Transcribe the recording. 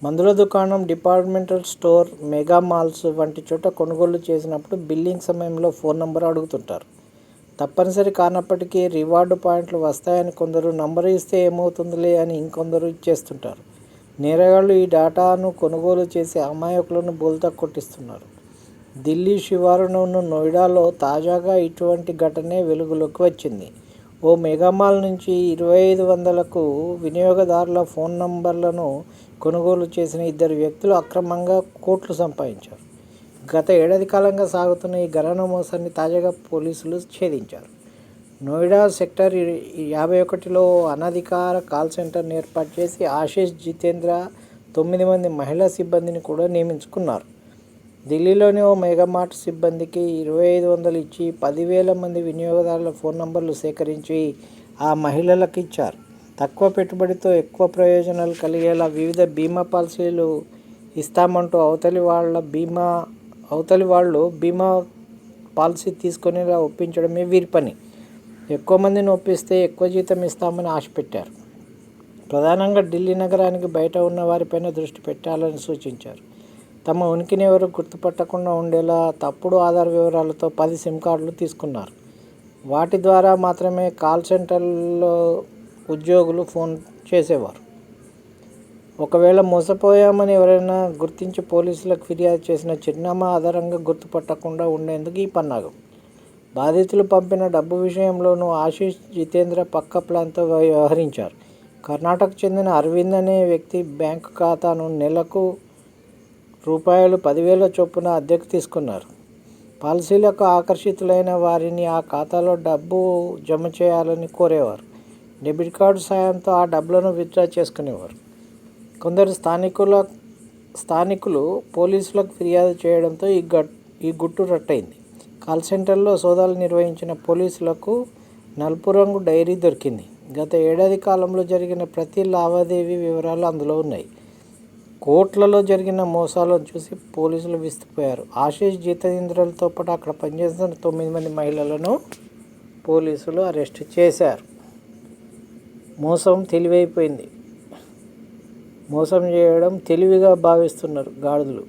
మందుల దుకాణం, departmental store, mega malls వంటి చోట కొనుగోలు చేసినప్పుడు బిల్లింగ్ సమయంలో ఫోన్ నంబర్ అడుగుతుంటారు. తప్పనిసరి కానప్పటికీ రివార్డు పాయింట్లు వస్తాయని కొందరు, నంబరు ఇస్తే ఏమవుతుందిలే అని ఇంకొందరు ఇచ్చేస్తుంటారు. నేరగాళ్లు ఈ డేటాను కొనుగోలు చేసి అమాయకులను బోల్తా కొట్టిస్తున్నారు. ఢిల్లీ శివారున ఉన్న నోయిడాలో తాజాగా ఇటువంటి ఘటనే వెలుగులోకి వచ్చింది. ఓ మెగామాల్ నుంచి 2500కు వినియోగదారుల ఫోన్ నంబర్లను కొనుగోలు చేసిన ఇద్దరు వ్యక్తులు అక్రమంగా కోట్లు సంపాదించారు. గత ఏడాది కాలంగా సాగుతున్న ఈ ఘరాన మోసాన్ని తాజాగా పోలీసులు ఛేదించారు. నోయిడా సెక్టర్ 51లో అనధికార కాల్ సెంటర్ను ఏర్పాటు చేసి ఆశీష్ జితేంద్ర 9 మంది మహిళా సిబ్బందిని కూడా నియమించుకున్నారు. ఢిల్లీలోని ఓ మెగామార్ట్ సిబ్బందికి 2500 ఇచ్చి 10,000 మంది వినియోగదారుల ఫోన్ నంబర్లు సేకరించి ఆ మహిళలకు ఇచ్చారు. తక్కువ పెట్టుబడితో ఎక్కువ ప్రయోజనాలు కలిగేలా వివిధ బీమా పాలసీలు ఇస్తామంటూ అవతలి వాళ్ళు బీమా పాలసీ తీసుకునేలా ఒప్పించడమే వీరి పని. ఎక్కువ మందిని ఒప్పిస్తే ఎక్కువ జీతం ఇస్తామని ఆశ పెట్టారు. ప్రధానంగా ఢిల్లీ నగరానికి బయట ఉన్న వారిపైన దృష్టి పెట్టాలని సూచించారు. తమ ఉనికిని ఎవరు గుర్తుపట్టకుండా ఉండేలా తప్పుడు ఆధార్ వివరాలతో 10 సిమ్ కార్డులు తీసుకున్నారు. వాటి ద్వారా మాత్రమే కాల్ సెంటర్లో ఉద్యోగులు ఫోన్ చేసేవారు. ఒకవేళ మోసపోయామని ఎవరైనా గుర్తించి పోలీసులకు ఫిర్యాదు చేసిన చిరునామా ఆధారంగా గుర్తుపట్టకుండా ఉండేందుకు ఈ పన్నాగం. బాధితులు పంపిన డబ్బు విషయంలోనూ ఆశీష్ జితేంద్ర పక్క ప్లాన్తో వ్యవహరించారు. కర్ణాటకకు చెందిన అరవింద్ అనే వ్యక్తి బ్యాంకు ఖాతాను నెలకు రూ10,000 చొప్పున అద్దెకు తీసుకున్నారు. పాలసీలకు ఆకర్షితులైన వారిని ఆ ఖాతాలో డబ్బు జమ చేయాలని కోరేవారు. డెబిట్ కార్డు సాయంతో ఆ డబ్బులను విత్డ్రా చేసుకునేవారు. కొందరు స్థానికులు పోలీసులకు ఫిర్యాదు చేయడంతో ఈ గుట్టు రట్టయింది. కాల్ సెంటర్లో సోదాలు నిర్వహించిన పోలీసులకు నలుపు రంగు డైరీ దొరికింది. గత ఏడాది కాలంలో జరిగిన ప్రతి లావాదేవీ వివరాలు అందులో ఉన్నాయి. కోట్లలో జరిగిన మోసాలను చూసి పోలీసులు విస్తుపోయారు. ఆశీష్ జితేంద్రలతో పాటు అక్కడ పనిచేస్తున్న 9 మంది మహిళలను పోలీసులు అరెస్టు చేశారు. మోసం తెలివైపోయింది. మోసం చేయడం తెలివిగా భావిస్తున్నారు గాడిదలు.